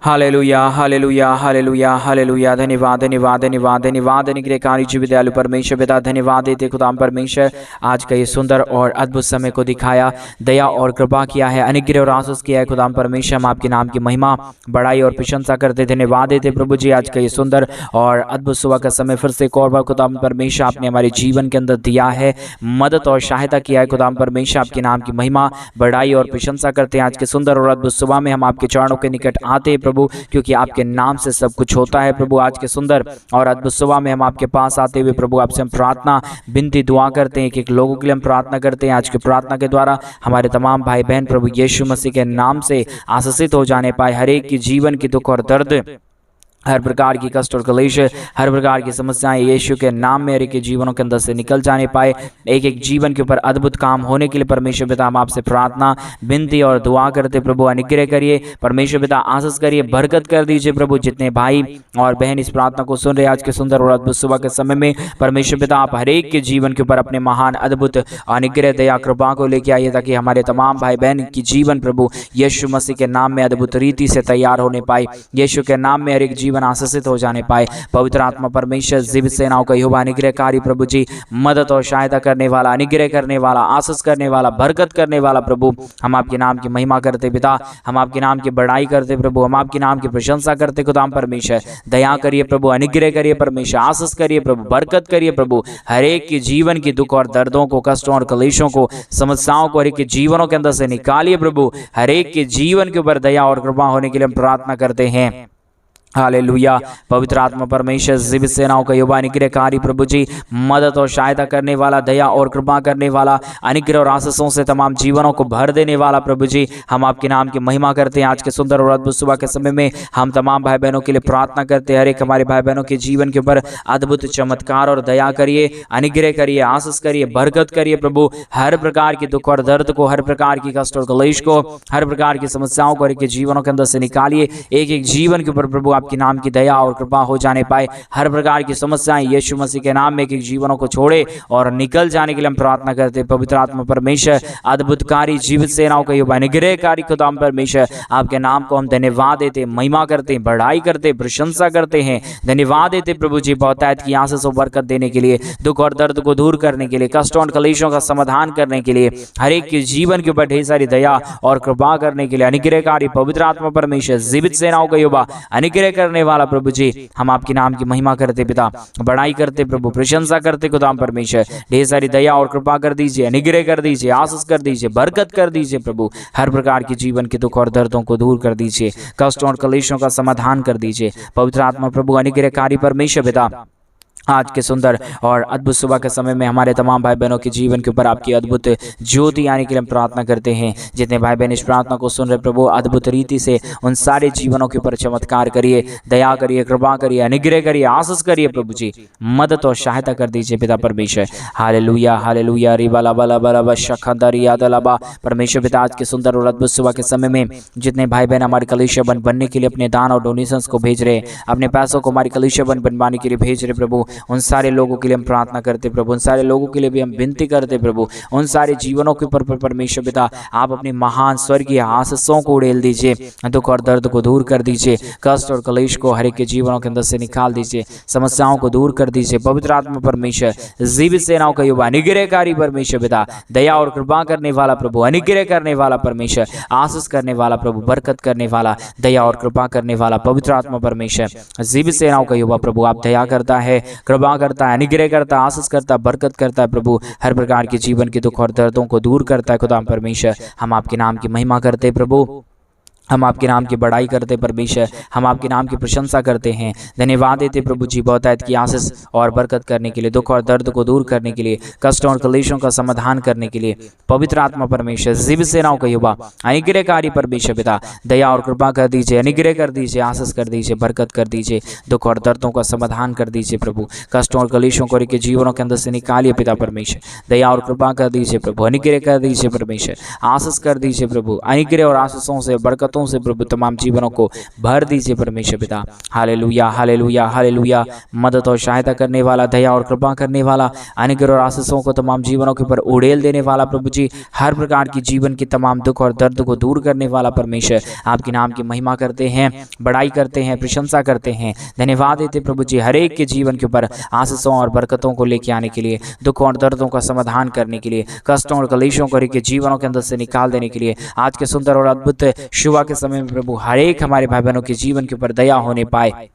Hallelujah hallelujah hallelujah hallelujah. धन्यवाद धन्यवाद धन्यवाद धन्यवाद अनुग्रहकारी जीवित दयालु परमेश्वर पिता, धन्यवाद देते खुदाम परमेश्वर आज का ये सुंदर और अद्भुत समय को दिखाया, दया और कृपा किया है, अनुग्रह और आशीष किया है खुदाम परमेश्वर। हम आपके नाम की महिमा बड़ाई और प्रशंसा करते, धन्यवाद देते प्रभु जी आज का ये सुंदर और अद्भुत सुबह का समय फिर से एक और बार खुदाम परमेश्वर आपने हमारे जीवन के अंदर दिया है, मदद और सहायता किया है खुदाम परमेश्वर। आपके नाम की महिमा बड़ाई और प्रशंसा करते हैं। आज के सुंदर और अद्भुत सुबह में हम आपके चरणों के निकट आते हैं प्रभु, क्योंकि आपके नाम से सब कुछ होता है प्रभु। आज के सुंदर और अद्भुत सुबह में हम आपके पास आते हुए प्रभु आपसे हम प्रार्थना विनती दुआ करते हैं, एक लोगों के लिए हम प्रार्थना करते हैं। आज की प्रार्थना के द्वारा हमारे तमाम भाई बहन प्रभु यीशु मसीह के नाम से आशीषित हो जाने पाए, हर एक की जीवन की दुख और दर्द, हर प्रकार की कष्ट और क्लेश, हर प्रकार की समस्याएं यीशु के नाम में हर एक के जीवनों के अंदर से निकल जाने पाए, एक एक जीवन के ऊपर अद्भुत काम होने के लिए परमेश्वर पिता हम आपसे प्रार्थना विनती और दुआ करते प्रभु। अनुग्रह करिए परमेश्वर पिता, आशीष करिए, बरकत कर दीजिए प्रभु। जितने भाई और बहन इस प्रार्थना को सुन रहे आज के सुंदर और अद्भुत सुबह के समय में परमेश्वर पिता आप हर एक के जीवन के ऊपर अपने महान अद्भुत अनुग्रह दया कृपा को लेके आइए, ताकि हमारे तमाम भाई बहन की जीवन प्रभु यीशु मसीह के नाम में अद्भुत रीति से तैयार होने पाए, यीशु के नाम में हर एक जीवन आशीषित हो जाने पाए। पवित्र आत्मा परमेश्वर जीवित सेनाओं का यहोवा अनुग्रहकारी प्रभु जी, मदद और सहायता करने वाला, अनुग्रह करने वाला, आशीष करने वाला, बरकत करने वाला प्रभु, हम आपके नाम की महिमा करते पिता, हम आपके नाम की बड़ाई करते प्रभु, हम आपके नाम की प्रशंसा करते खुदाम परमेश्वर। दया करिए प्रभु, अनुग्रह करिए परमेश्वर, आशीष करिए प्रभु, बरकत करिए प्रभु। हर एक के जीवन की दुख और दर्दों को, कष्टों और कलेशों को, समस्याओं को हर एक के जीवनों के अंदर से निकालिए प्रभु। हर एक के जीवन के ऊपर दया और कृपा होने के लिए हम प्रार्थना करते हैं। हालेलुया। पवित्र आत्मा परमेश्वर जीवित सेनाओं का यहोवा अनुग्रहकारी प्रभु जी, मदद और सहायता करने वाला, दया और कृपा करने वाला, अनुग्रह और आशीषों से तमाम जीवनों को भर देने वाला प्रभु जी, हम आपके नाम की महिमा करते हैं। आज के सुंदर और अद्भुत सुबह के समय में हम तमाम भाई बहनों के लिए प्रार्थना करते हैं, हर एक हमारे भाई बहनों के जीवन के ऊपर अद्भुत चमत्कार और दया करिए, अनुग्रह करिए, आशीष करिए, बरकत करिए प्रभु। हर प्रकार की दुख और दर्द को, हर प्रकार की कष्ट और क्लेश को, हर प्रकार की समस्याओं को हर एक के जीवनों के अंदर से निकालिए, एक एक जीवन के ऊपर प्रभु आपके नाम की दया और कृपा हो जाने पाए। हर प्रकार की समस्याएं यीशु मसीह के नाम में एक एक जीवनों को छोड़े और निकल जाने के लिए हम प्रार्थना करते हैं। पवित्र आत्मा परमेश्वर अद्भुतकारी जीवित सेनाओं का यहोवा अनुग्रहकारी खुदाम परमेश्वर, आपके नाम को हम धन्यवाद देते, महिमा करते, बढ़ाई करते, प्रशंसा करते हैं। धन्यवाद देते प्रभु जी बहुतायत की आशीष और बरकत देने के लिए, दुख और दर्द को दूर करने के लिए, कष्टों और कलेशों का समाधान करने के लिए, हर एक के जीवन के ऊपर ढेर सारी दया और कृपा करने के लिए अनुग्रहकारी पवित्र आत्मा परमेश्वर जीवित सेनाओं का यहोवा अनुग्रह करने वाला प्रभु जी, हम आपके नाम की महिमा करते पिता, बड़ाई करते प्रभु, प्रशंसा करते खुदाम परमेश्वर। ढेर सारी दया और कृपा कर दीजिए, अनुग्रह कर दीजिए, आशीष कर दीजिए, बरकत कर दीजिए प्रभु। हर प्रकार की जीवन के दुख और दर्दों को दूर कर दीजिए, कष्टों और कलेशों का समाधान कर दीजिए। पवित्र आत्मा प्रभु अनुग्रहकारी परमेश्वर पिता, आज के सुंदर और अद्भुत सुबह के समय में हमारे तमाम भाई बहनों के जीवन के ऊपर आपकी अद्भुत ज्योति आने के लिए हम प्रार्थना करते हैं। जितने भाई बहन इस प्रार्थना को सुन रहे प्रभु, अद्भुत रीति से उन सारे जीवनों के ऊपर चमत्कार करिए, दया करिए, कृपा करिए, अनुग्रह करिए, आशीष करिए प्रभु जी, मदद और सहायता कर दीजिए पिता परमेश्वर। Hallelujah hallelujah. रिबाला बाला बाला बशखंदरिया दलाबा। परमेश्वर पिता, आज के सुंदर और अद्भुत सुबह के समय में जितने भाई बहन हमारे कलीसिया बनने के लिए अपने दान और डोनेशंस को भेज रहे, अपने पैसों को हमारी कलीसिया बनवाने के लिए भेज रहे प्रभु, उन सारे लोगों के लिए हम प्रार्थना करते प्रभु, उन सारे लोगों के लिए भी हम विनती करते प्रभु। उन सारे जीवनों के ऊपर परमेश्वर पिता आप अपनी महान स्वर्गीय आशीषों को उड़ेल दीजिए, दुख और दर्द को दूर कर दीजिए, कष्ट और कलेश को हर एक के जीवनों के अंदर से निकाल दीजिए, समस्याओं को दूर कर दीजिए। पवित्र आत्मा परमेश्वर जीवित सेनाओं का युवा अनुग्रहकारी परमेश्वर पिता, दया और कृपा करने वाला प्रभु, अनुग्रह करने वाला परमेश्वर, आशीष करने वाला प्रभु, बरकत करने वाला, दया और कृपा करने वाला पवित्र आत्मा परमेश्वर जीवित सेनाओं का युवा प्रभु, आप दया करता है, कृपा करता है, अनुग्रह करता है, आशीष करता है, बरकत करता है प्रभु। हर प्रकार के जीवन के दुख और दर्दों को दूर करता है खुदा परमेश्वर। हम आपके नाम की महिमा करते प्रभु, हम आपके नाम की बड़ाई करते परमेश्वर, हम आपके नाम की प्रशंसा करते हैं। धन्यवाद देते प्रभु जी बहुतायत की आशीष और बरकत करने के लिए, दुख और दर्द को दूर करने के लिए, कष्टों और कलेशों का समाधान करने के लिए। पवित्र आत्मा परमेश्वर जीवित सेनाओं का युवा अनुग्रहकारी परमेश्वर पिता, दया और कृपा कर दीजिए, अनुग्रह कर दीजिए, आशीष कर दीजिए, बरकत कर दीजिए, दुख और दर्दों का समाधान कर दीजिए प्रभु। कष्टों और कलेशों को के जीवनों के अंदर से निकालिए पिता परमेश्वर, दया और कृपा कर दीजिए प्रभु, अनुग्रह कर दीजिए परमेश्वर, आशीष कर दीजिए प्रभु। अनुग्रह और आशीषों से, बरकतों बरकतों से प्रभु तमाम जीवनों को भर दीजिए परमेश्वर पिता। Hallelujah hallelujah hallelujah. मदद और सहायता करने वाला, दया और कृपा करने वाला, अनुग्रह और आशीषों को तमाम जीवनों के ऊपर उड़ेल देने वाला प्रभु जी, हर प्रकार की जीवन की तमाम दुख और दर्द को दूर करने वाला परमेश्वर, आपके नाम की महिमा करते हैं, बड़ाई करते हैं, प्रशंसा करते हैं, धन्यवाद देते प्रभु जी हर एक के जीवन के ऊपर आशीषों और बरकतों को लेके आने के लिए, दुख और दर्दों का समाधान करने के लिए, कष्टों और कलेशों को के जीवनों के अंदर से निकाल देने के लिए, आज के सुंदर और अद्भुत शुभ के समय में प्रभु हर एक हमारे भाई बहनों के जीवन के ऊपर दया होने पाए,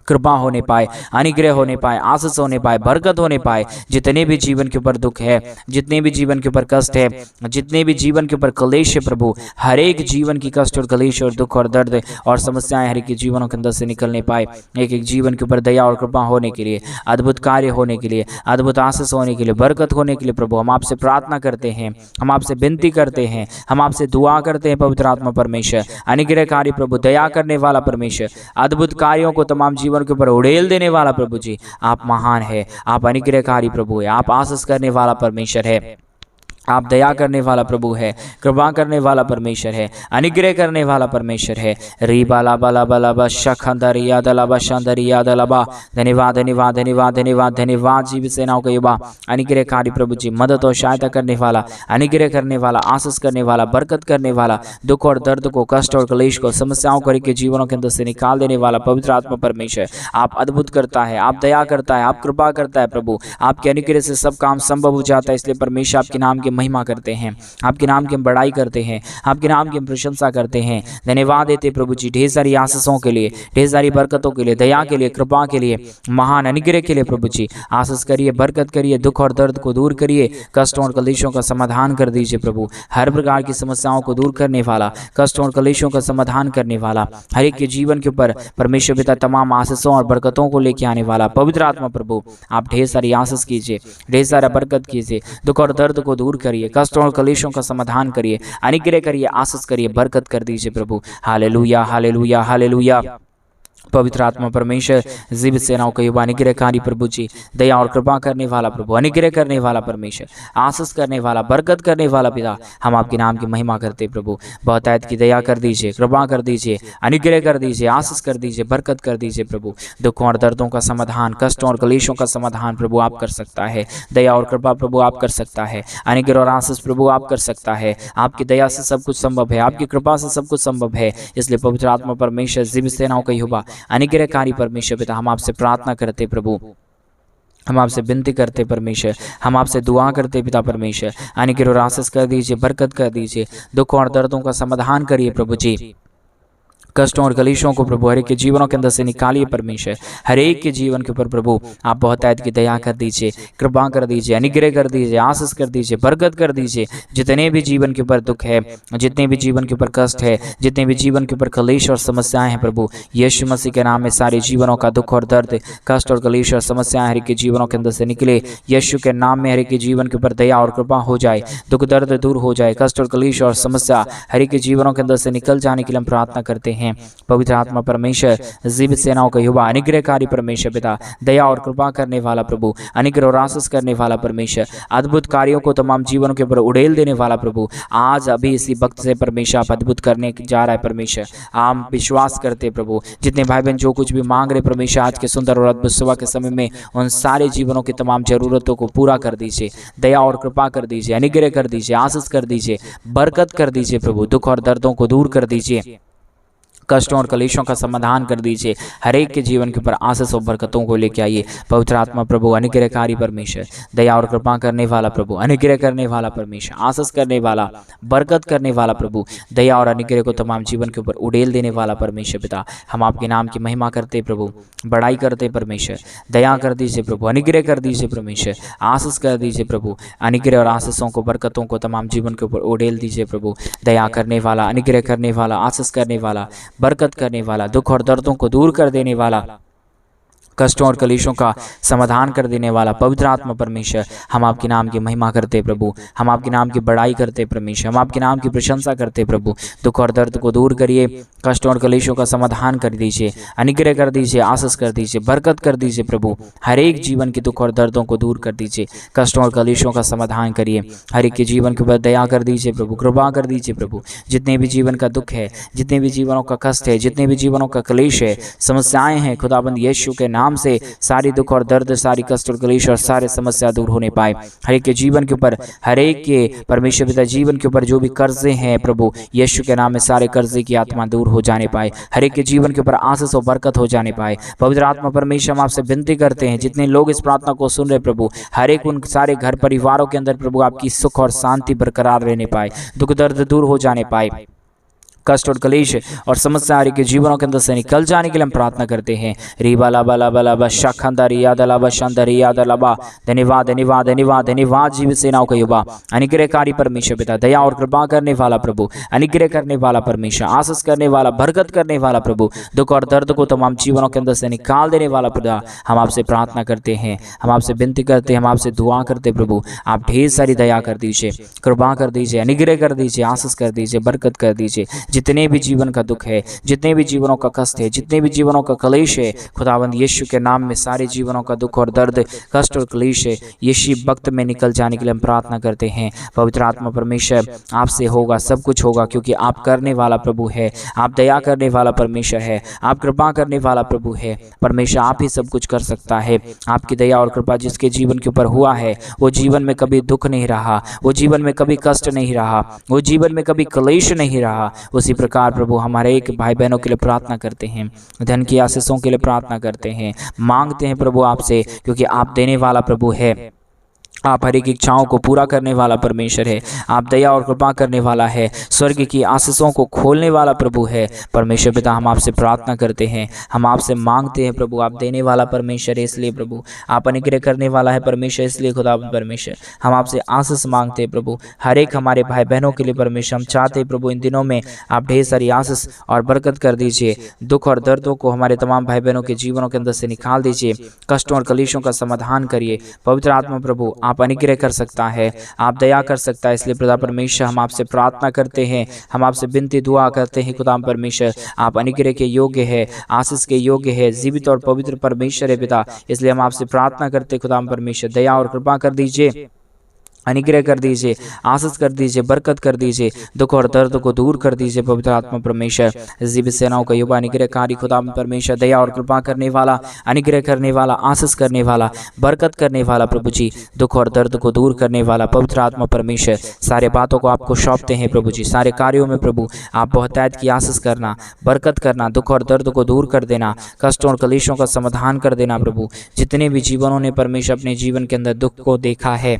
कृपा होने पाए, अनुग्रह होने पाए, आशीष होने पाए, बरकत होने पाए। जितने भी जीवन के ऊपर दुख है, जितने भी जीवन के ऊपर कष्ट है, जितने भी जीवन के ऊपर कलेश है प्रभु, हर एक जीवन की कष्ट और कलेश और दुख और दर्द और समस्याएं हर एक के जीवनों के अंदर से निकलने पाए। एक एक जीवन के ऊपर दया और कृपा होने के लिए, अद्भुत कार्य होने के लिए, अद्भुत आशीष होने के लिए, बरकत होने के लिए प्रभु हम आपसे प्रार्थना करते हैं, हम आपसे विनती करते हैं, हम आपसे दुआ करते हैं। पवित्र आत्मा परमेश्वर, अनुग्रहकारी प्रभु, दया करने वाला परमेश्वर, अद्भुत कार्यों को तमाम जीवन के ऊपर उड़ेल देने वाला प्रभु जी, आप महान है, आप अनुग्रहकारी प्रभु है, आप आशीष करने वाला परमेश्वर है, आप दया करने वाला प्रभु है, कृपा करने वाला परमेश्वर है, अनुग्रह करने वाला परमेश्वर है। री बाला बाला बाला बा शखंदरिया दलाबा शांदरिया दलाबा। धन्यवाद धन्यवाद धन्यवाद धन्यवाद धन्यवाद जीव सेनाओं का युवा, अनुग्रहकारी प्रभु जी, मदद और सहायता करने वाला, अनुग्रह करने वाला, आशीष करने वाला, बरकत करने वाला, दुख और दर्द को, कष्ट और क्लेश को, समस्याओं को के जीवनों के अंदर से निकाल देने वाला पवित्र आत्मा परमेश्वर, आप अद्भुत करता है, आप दया करता है, आप कृपा करता है प्रभु, आपके अनुग्रह से सब काम संभव हो जाता है। इसलिए परमेश्वर आपके नाम के महिमा करते हैं, आपके नाम की हम बड़ाई करते हैं, आपके नाम की हम प्रशंसा करते हैं, धन्यवाद देते प्रभु जी ढेर सारी आशीषों के लिए, ढेर सारी बरकतों के लिए, दया के लिए, कृपा के लिए, महान अनुग्रह के लिए प्रभु जी आशीष करिए, बरकत करिए, दुख और दर्द को दूर करिए, कष्टों और कलेशों का समाधान कर दीजिए प्रभु, हर प्रकार की समस्याओं को दूर करने वाला, कष्टों और कलेशों का समाधान करने वाला, हर एक के जीवन के ऊपर परमेश्वर पिता तमाम आशीषों और बरकतों को लेके आने वाला पवित्र आत्मा प्रभु, आप ढेर सारी आशीष कीजिए, ढेर सारा बरकत कीजिए, दुख और दर्द को दूर करिए, कष्टों और कलेशों का समाधान करिए, अनुग्रह करिए, आशीष करिए, बरकत कर दीजिए प्रभु। Hallelujah hallelujah hallelujah. पवित्र आत्मा परमेश्वर, जीवित सेनाओं का युवा, अनुग्रहकारी प्रभु जी, दया और कृपा करने वाला प्रभु, अनुग्रह करने वाला परमेश्वर, आशीष करने वाला, बरकत करने वाला पिता, हम आपके नाम की महिमा करते प्रभु। बहुतायत की दया कर दीजिए, कृपा कर दीजिए, अनुग्रह कर दीजिए, आशीष कर दीजिए, बरकत कर दीजिए प्रभु। दुखों और दर्दों का समाधान, कष्टों और कलेशों का समाधान प्रभु आप कर सकता है, दया और कृपा प्रभु आप कर सकता है, अनुग्रह और आशीष प्रभु आप कर सकता है। आपकी दया से सब कुछ संभव है, आपकी कृपा से सब कुछ संभव है। इसलिए पवित्र आत्मा परमेश्वर, जीवित सेनाओं का युवा, अनुग्रहकारी परमेश्वर पिता, हम आपसे प्रार्थना करते प्रभु, हम आपसे विनती करते परमेश्वर, हम आपसे दुआ करते पिता परमेश्वर, अनुग्रह और आशीष कर दीजिए, बरकत कर दीजिए, दुख और दर्दों का समाधान करिए प्रभु जी, कष्टों और कलेशों को प्रभु हर एक के जीवनों के अंदर से निकालिए परमेश्वर, हर एक के जीवन के ऊपर प्रभु आप बहुतायत की दया कर दीजिए, कृपा कर दीजिए, अनुग्रह कर दीजिए, आशीष कर दीजिए, बरकत कर दीजिए। जितने भी जीवन के ऊपर दुख है, जितने भी जीवन के ऊपर कष्ट है, जितने भी जीवन के ऊपर कलेश और समस्याएं हैं प्रभु, यीशु मसीह के नाम में सारे जीवनों का दुख और दर्द, कष्ट और कलेश और समस्याएं हर एक के जीवनों के अंदर से निकले। यीशु के नाम में हर एक के जीवन के ऊपर दया और कृपा हो जाए, दुख दर्द दूर हो जाए, कष्ट और कलेश और समस्या हर एक के जीवनों के अंदर से निकल जाने के लिए हम प्रार्थना करते हैं। पवित्र आत्मा परमेश्वर, जीवित सेनाओं का युवा, अनुग्रहकारी परमेश्वर पिता, दया और कृपा करने वाला प्रभु, अनुग्रह और आशीष करने वाला परमेश्वर, अद्भुत कार्यों को तमाम जीवनों के ऊपर उड़ेल देने वाला प्रभु, आज अभी इसी वक्त से परमेश्वर आप अद्भुत करने जा रहा है परमेश्वर। हम विश्वास करते प्रभु, जितने भाई बहन जो कुछ भी मांग रहे परमेश्वर आज के सुंदर और अद्भुत सुबह के समय में, उन सारे जीवनों की तमाम जरूरतों को पूरा कर दीजिए, दया और कृपा कर दीजिए, अनुग्रह कर दीजिए, आशीष कर दीजिए, बरकत कर दीजिए प्रभु, दुख और दर्दों को दूर कर दीजिए, कष्टों और कलेशों का समाधान कर दीजिए, हर एक के जीवन के ऊपर आशीष और बरकतों को लेके आइए। पवित्र आत्मा प्रभु, अनुग्रहकारी परमेश्वर, दया और कृपा करने वाला प्रभु, अनुग्रह करने वाला परमेश्वर, आशीष करने वाला, बरकत करने वाला प्रभु, दया और अनुग्रह को तमाम जीवन के ऊपर उड़ेल देने वाला परमेश्वर पिता, हम आपके नाम की महिमा करते प्रभु, बड़ाई करते परमेश्वर, दया कर दीजिए प्रभु, अनुग्रह कर दीजिए परमेश्वर, आशीष कर दीजिए प्रभु, अनुग्रह और आशीषों को, बरकतों को तमाम जीवन के ऊपर उड़ेल दीजिए प्रभु। दया करने वाला, अनुग्रह करने वाला, आशीष करने वाला, बरकत करने वाला, दुख और दर्दों को दूर कर देने वाला कष्टों और कलेशों का समाधान कर देने वाला पवित्र आत्मा परमेश्वर, हम आपके नाम की महिमा करते प्रभु, हम आपके नाम की बड़ाई करते परमेश्वर, हम आपके नाम की प्रशंसा करते प्रभु। दुख और दर्द को दूर करिए, कष्टों और कलेशों का समाधान कर दीजिए, अनुग्रह कर दीजिए, आशीष कर दीजिए, बरकत कर दीजिए प्रभु। हर एक जीवन के दुख और दर्दों को दूर कर दीजिए, कष्टों और कलेशों का समाधान करिए। हर एक के जीवन के ऊपर दया कर दीजिए प्रभु, कृपा कर दीजिए प्रभु। जितने भी जीवन का दुख है, जितने भी जीवनों का कष्ट है, जितने भी जीवनों का कलेश है, समस्याएं हैं, खुदाबंद यीशु के नाम से सारी दुख और दर्द, सारी कष्ट और कलेश और सारे समस्या दूर होने पाए। हर एक के जीवन के ऊपर, हर एक के परमेश्वर पिता जीवन के ऊपर जो भी कर्जे हैं प्रभु, यीशु के नाम में सारे कर्जे की आत्मा दूर हो जाने पाए। हर एक के जीवन के ऊपर आशीष और बरकत हो जाने पाए। पवित्र आत्मा परमेश्वर, हम आपसे विनती करते हैं, जितने लोग इस प्रार्थना को सुन रहे प्रभु, हर एक उन सारे घर परिवारों के अंदर प्रभु आपकी सुख और शांति बरकरार रहने पाए, दुख दर्द दूर हो जाने पाए, कष्ट और कलेश और समस्या के जीवनों के अंदर से निकल जाने के लिए हम प्रार्थना करते हैं। रीबा लाबा लाबा लाबा शाखंदर याद लाबा शांदर याद लाबा। धन्यवाद धन्यवाद धन्यवाद धन्यवाद जीवित सेनाओं का युवा, अनुग्रहकारी परमेश्वर पिता, दया और कृपा करने वाला प्रभु, अनुग्रह करने वाला परमेश्वर, आशीष करने वाला, बरकत करने वाला प्रभु, दुख और दर्द को तमाम जीवनों के अंदर से निकाल देने वाला पिता, हम आपसे प्रार्थना करते हैं, हम आपसे विनती करते हैं, हम आपसे दुआ करते प्रभु। आप ढेर सारी दया कर दीजिए, कृपा कर दीजिए, अनुग्रह कर दीजिए, आशीष कर दीजिए, बरकत कर दीजिए। जितने भी जीवन का दुख है, जितने भी जीवनों का कष्ट है, जितने भी जीवनों का कलेश है, खुदावंद यीशु के नाम में सारे जीवनों का दुख और दर्द, कष्ट और कलेश है, यीशु वक्त में निकल जाने के लिए हम प्रार्थना करते हैं। पवित्र आत्मा परमेश्वर, आपसे होगा, सब कुछ होगा, क्योंकि आप करने वाला प्रभु है, आप दया करने वाला परमेश्वर है, आप कृपा करने वाला प्रभु है। परमेश्वर आप ही सब कुछ कर सकता है। आपकी दया और कृपा जिसके जीवन के ऊपर हुआ है, वो जीवन में कभी दुख नहीं रहा, वो जीवन में कभी कष्ट नहीं रहा, वो जीवन में कभी कलेश नहीं रहा। उसी प्रकार प्रभु हमारे एक भाई बहनों के लिए प्रार्थना करते हैं, धन की आशीषों के लिए प्रार्थना करते हैं, मांगते हैं प्रभु आपसे, क्योंकि आप देने वाला प्रभु है, आप हर एक इच्छाओं को पूरा करने वाला परमेश्वर है, आप दया और कृपा करने वाला है, स्वर्ग की आशीषों को खोलने वाला प्रभु है। परमेश्वर पिता, हम आपसे प्रार्थना करते हैं, हम आपसे मांगते हैं प्रभु, आप देने वाला परमेश्वर है, इसलिए प्रभु आप अनुग्रह करने वाला है परमेश्वर, इसलिए खुदा परमेश्वर हम आपसे आशीष मांगते हैं प्रभु। हर एक हमारे भाई बहनों के लिए परमेश्वर हम चाहते हैं प्रभु, इन दिनों में आप ढेर सारी आशीष और बरकत कर दीजिए, दुख और दर्दों को हमारे तमाम भाई बहनों के जीवनों के अंदर से निकाल दीजिए, कष्टों और कलेशों का समाधान करिए। पवित्र आत्मा प्रभु आप अनुग्रह कर सकता है, आप दया कर सकता है, इसलिए पिता परमेश्वर हम आपसे प्रार्थना करते हैं, हम आपसे विनती दुआ करते हैं। खुदा परमेश्वर आप अनुग्रह के योग्य है, आशीष के योग्य है, जीवित और पवित्र परमेश्वर है पिता, इसलिए हम आपसे प्रार्थना करते हैं। खुदा परमेश्वर दया और कृपा कर दीजिए, अनुग्रह कर दीजिए, आशीष कर दीजिए, बरकत कर दीजिए, दुख और दर्द को दूर कर दीजिए। पवित्र आत्मा परमेश्वर जीवित सेनाओं का युवा अनुग्रहकारी खुदा परमेश्वर, दया और कृपा करने वाला, अनुग्रह करने वाला, आशीष करने वाला, बरकत करने वाला प्रभु जी, दुख और दर्द को दूर करने वाला पवित्र आत्मा परमेश्वर, सारे बातों को आपको सौंपते हैं प्रभु जी। सारे कार्यों में प्रभु आप बहुतायत की आशीष करना, बरकत करना, दुख और दर्द को दूर कर देना, कष्टों और कलेशों का समाधान कर देना प्रभु। जितने भी जीवनों ने परमेश्वर अपने जीवन के अंदर दुख को देखा है,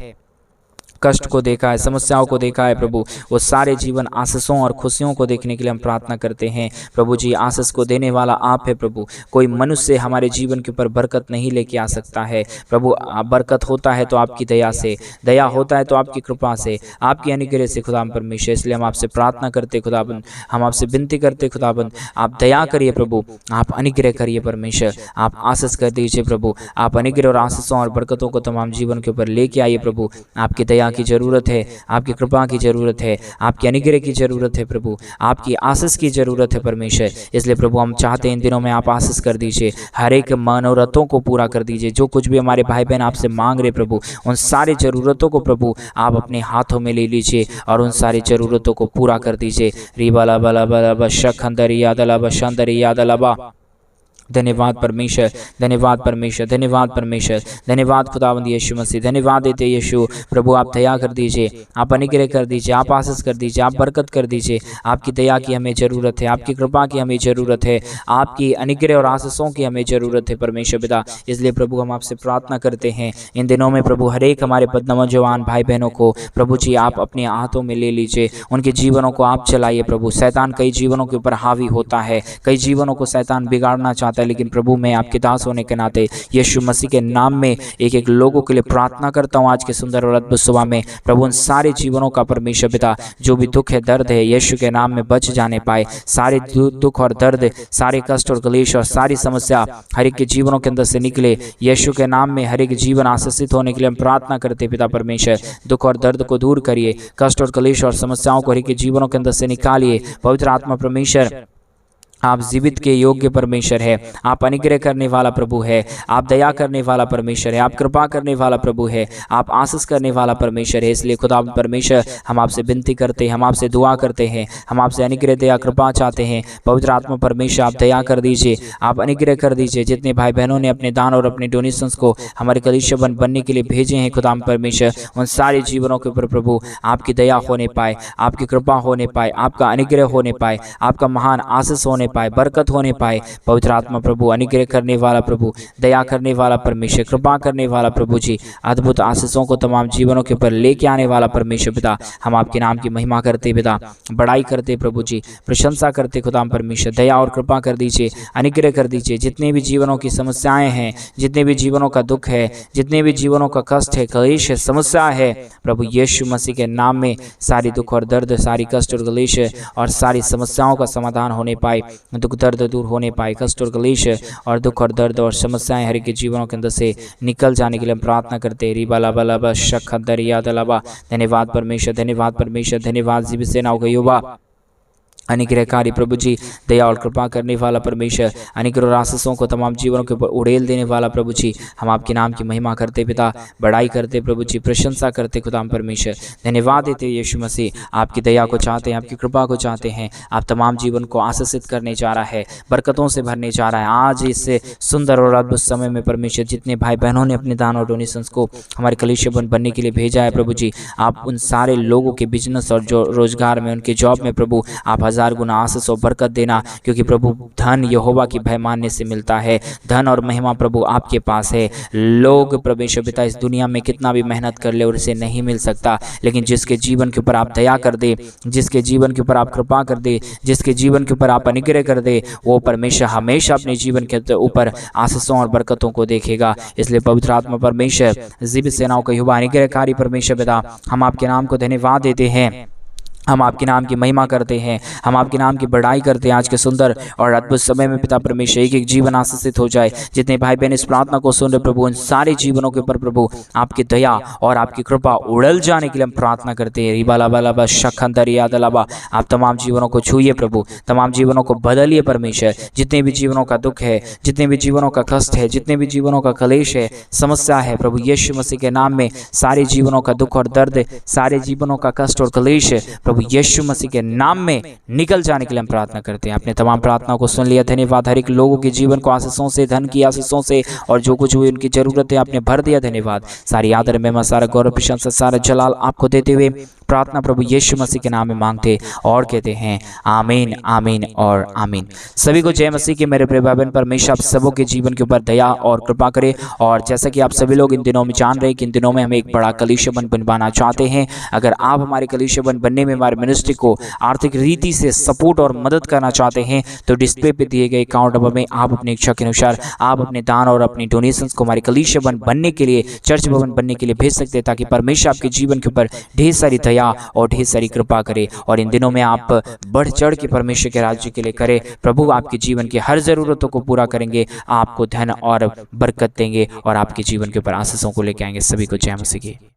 कष्ट को देखा है, समस्याओं को देखा है प्रभु, वो सारे जीवन आशीषों और खुशियों को देखने के लिए हम प्रार्थना करते हैं प्रभु जी। आशीष को देने वाला आप है प्रभु, कोई मनुष्य हमारे जीवन के ऊपर बरकत नहीं लेके आ सकता है प्रभु। बरकत होता है तो आपकी दया से, दया होता है तो आपकी कृपा से, आपकी अनुग्रह से खुदा परमेश्वर। इसलिए हम आपसे प्रार्थना करते खुदाबंद, हम आपसे विनती करते खुदाबंद, आप दया करिए प्रभु, आप अनुग्रह करिए परमेश्वर, आप आशीष कर दीजिए प्रभु, आप अनुग्रह और आशीषों और बरकतों को तमाम जीवन के ऊपर लेके आइए प्रभु। आपकी दया की जरूरत है, आपकी कृपा की जरूरत है, आपकी अनुग्रह की जरूरत है प्रभु, आपकी आशीष की जरूरत है परमेश्वर। इसलिए प्रभु हम चाहते हैं इन दिनों में आप आशीष कर दीजिए, हर एक मनोरथों को पूरा कर दीजिए। जो कुछ भी हमारे भाई बहन आपसे मांग रहे प्रभु, उन सारी जरूरतों को प्रभु आप अपने हाथों में ले लीजिए और उन सारी जरूरतों को पूरा कर दीजिए। रीबाला बला बला बशखंदरी यादला बशंदरी यादलाबा। धन्यवाद परमेश्वर, धन्यवाद परमेश्वर, धन्यवाद परमेश्वर, धन्यवाद खुदावंद यीशु मसीह, धन्यवाद देते यीशु प्रभु। आप दया कर दीजिए, आप अनुग्रह कर दीजिए, आप आशीष कर दीजिए, आप बरकत कर दीजिए। आपकी दया की हमें ज़रूरत है, आपकी कृपा की हमें ज़रूरत है, आपकी अनुग्रह और आशीषों की हमें ज़रूरत है परमेश्वर पिता। इसलिए प्रभु हम आपसे प्रार्थना करते हैं इन दिनों में प्रभु, हर एक हमारे नौजवान भाई बहनों को प्रभु जी आप अपने हाथों में ले लीजिए, उनके जीवनों को आप चलाइए प्रभु। शैतान कई जीवनों के ऊपर हावी होता है, कई जीवनों को शैतान बिगाड़ना चाहता है सकता, लेकिन प्रभु मैं आपके दास होने के नाते यीशु मसीह के नाम में एक एक लोगों के लिए प्रार्थना करता हूँ आज के सुंदर और अद्भुत सुबह में। प्रभु उन सारे जीवनों का परमेश्वर पिता जो भी दुख है, दर्द है, यीशु के नाम में बच जाने पाए। सारे दुख और दर्द, सारे कष्ट और क्लेश और सारी समस्या हर एक के जीवनों के अंदर से निकले। यीशु के नाम में हर एक जीवन आशीषित होने के लिए हम प्रार्थना करते पिता परमेश्वर। दुख और दर्द को दूर करिए, कष्ट और क्लेश और समस्याओं को हर एक के जीवनों के अंदर से निकालिए। पवित्र आत्मा परमेश्वर, आप जीवित के योग्य परमेश्वर है, आप अनुग्रह करने वाला प्रभु है, आप दया करने वाला परमेश्वर है, आप कृपा करने वाला प्रभु है, आप आशीष करने वाला परमेश्वर है। इसलिए खुदा परमेश्वर हम आपसे विनती करते हैं, हम आपसे दुआ करते हैं, हम आपसे अनुग्रह दया कृपा चाहते हैं। पवित्र आत्मा परमेश्वर आप दया कर दीजिए, आप अनुग्रह कर दीजिए। जितने भाई बहनों ने अपने दान और अपने डोनेशंस को हमारे कलीसिया बनने के लिए भेजे हैं खुदा परमेश्वर, उन सारे जीवनों के ऊपर प्रभु आपकी दया होने पाए, आपकी कृपा होने पाए, आपका अनुग्रह होने पाए, आपका महान आशीष होने पाए, बरकत होने पाए। पवित्र आत्मा प्रभु अनुग्रह करने वाला प्रभु, दया करने वाला परमेश्वर, कृपा करने वाला प्रभु जी, अद्भुत आशीषों को तमाम जीवनों के ऊपर लेके आने वाला परमेश्वर पिता, हम आपके नाम की महिमा करते पिता, बड़ाई करते प्रभु जी, प्रशंसा करते खुदा परमेश्वर। दया और कृपा कर दीजिए, अनुग्रह कर दीजिए। जितने भी जीवनों की समस्याएं हैं, जितने भी जीवनों का दुख है, जितने भी जीवनों का कष्ट है, क्लेश है, समस्या है, प्रभु यीशु मसीह के नाम में सारी दुख और दर्द, सारी कष्ट और क्लेश और सारी समस्याओं का समाधान होने पाए, दुख दर्द दूर होने पाए, कष्ट और क्लेश और दुख और दर्द और समस्याएं हर एक के जीवनों के अंदर से निकल जाने के लिए हम प्रार्थना करते हैं। रिबाला बला बा शख दरिया दलाबा। धन्यवाद परमेश्वर, धन्यवाद परमेश्वर, धन्यवाद जीवित सेनाओं का युवा अनुग्रहकारी प्रभु जी, दया और कृपा करने वाला परमेश्वर, अनुग्रह और आशीषों को तमाम जीवनों के ऊपर उड़ेल देने वाला प्रभु जी, हम आपके नाम की महिमा करते पिता, बड़ाई करते प्रभु जी, प्रशंसा करते खुदा परमेश्वर। धन्यवाद देते यीशु मसीह, आपकी दया को चाहते हैं, आपकी कृपा को चाहते हैं। आप तमाम जीवन को आशीषित करने जा रहा है, बरकतों से भरने जा रहा है। आज इस सुंदर और अद्भुत समय में परमेश्वर, जितने भाई बहनों ने अपने दान और डोनेशंस को हमारे कलीसिया बनने के लिए भेजा है प्रभु जी, आप उन सारे लोगों के बिजनेस और जो रोजगार में, उनके जॉब में प्रभु आप 1000 गुना आशीष और बरकत देना, क्योंकि प्रभु धन यहोवा की भय मानने से मिलता है। धन और महिमा प्रभु आपके पास है। लोग परमेश्वर पिता इस दुनिया में कितना भी मेहनत कर ले और इसे नहीं मिल सकता, लेकिन जिसके जीवन के ऊपर आप दया कर दे, जिसके जीवन के ऊपर आप कृपा कर दे, जिसके जीवन के ऊपर आप अनुग्रह कर दे, वो परमेश्वर हमेशा अपने जीवन के ऊपर आशीषों और बरकतों को देखेगा। इसलिए पवित्र आत्मा परमेश्वर, जीवित सेनाओं का युवा अनुग्रहकारी परमेश्वर पिता, हम आपके नाम को धन्यवाद देते हैं, हम आपके नाम की महिमा करते हैं, हम आपके नाम की बड़ाई करते हैं। आज के सुंदर और अद्भुत समय में पिता परमेश्वर, एक एक जीवन आशीषित हो जाए। जितने भाई बहन इस प्रार्थना को सुन रहे प्रभु, उन सारे जीवनों के ऊपर प्रभु आपकी दया और आपकी कृपा उड़ल जाने के लिए हम प्रार्थना करते हैं। रिबाला बाला बा शखन दरिया दलाबा, आप तमाम जीवनों को छूइए प्रभु, तमाम जीवनों को बदलिए परमेश्वर। जितने भी जीवनों का दुख है, जितने भी जीवनों का कष्ट है, जितने भी जीवनों का क्लेश है, समस्या है, प्रभु यीशु मसीह के नाम में सारे जीवनों का दुख और दर्द, सारे जीवनों का कष्ट और क्लेश प्रभु यीशु मसीह के नाम में निकल जाने के लिए हम प्रार्थना करते हैं। आपने तमाम प्रार्थनाओं को सुन लिया, धन्यवाद। हर एक लोगों के जीवन को आशीषों से, धन की आशीषों से और जो कुछ हुई उनकी जरूरत है आपने भर दिया, धन्यवाद। सारी आदर में सारा गौरव प्रशंसा सारा जलाल आपको देते हुए प्रार्थना प्रभु यीशु मसीह के नाम में मांगते और कहते हैं आमीन, आमीन और आमीन। सभी को जय मसीह की। मेरे प्रिय भाई बहन, परमेश्वर आप सबों के जीवन के ऊपर दया और कृपा करे। और जैसा कि आप सभी लोग इन दिनों में जान रहे हैं कि इन दिनों में हम एक बड़ा कलीसिया बनवाना चाहते हैं। अगर आप हमारे कलीसिया बनने में, हमारे मिनिस्ट्री को आर्थिक रीति से सपोर्ट और मदद करना चाहते हैं, तो डिस्प्ले पे दिए गए अकाउंट नंबर में आप अपनी इच्छा के अनुसार आप अपने दान और अपनी डोनेशंस को हमारे कलीसिया बनने के लिए, चर्च भवन बनने के लिए भेज सकते हैं, ताकि परमेश्वर आपके जीवन के ऊपर ढेर सारी दया और ढेर सारी कृपा करे। और इन दिनों में आप बढ़ चढ़ के परमेश्वर के राज्य के लिए करें। प्रभु आपके जीवन की हर जरूरतों को पूरा करेंगे, आपको धन और बरकत देंगे और आपके जीवन के ऊपर आशीषों को लेकर आएंगे। सभी को जय मसीह की।